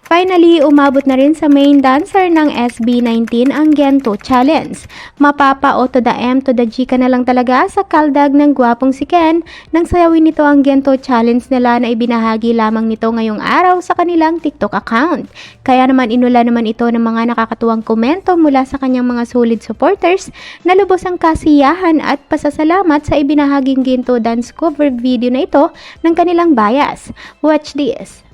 Finally, umabot na rin sa main dancer ng SB19 ang Gento Challenge. Mapapa o to the M to the G ka na lang talaga sa kaldag ng gwapong si Ken nang sayawin nito ang Gento Challenge nila na ibinahagi lamang nito ngayong araw sa kanilang TikTok account. Kaya naman inula naman ito ng mga nakakatuwang komento mula sa kanyang mga solid supporters na lubos ang kasiyahan at pasasalamat sa ibinahaging Gento dance cover video na ito ng kanilang bias. Watch this!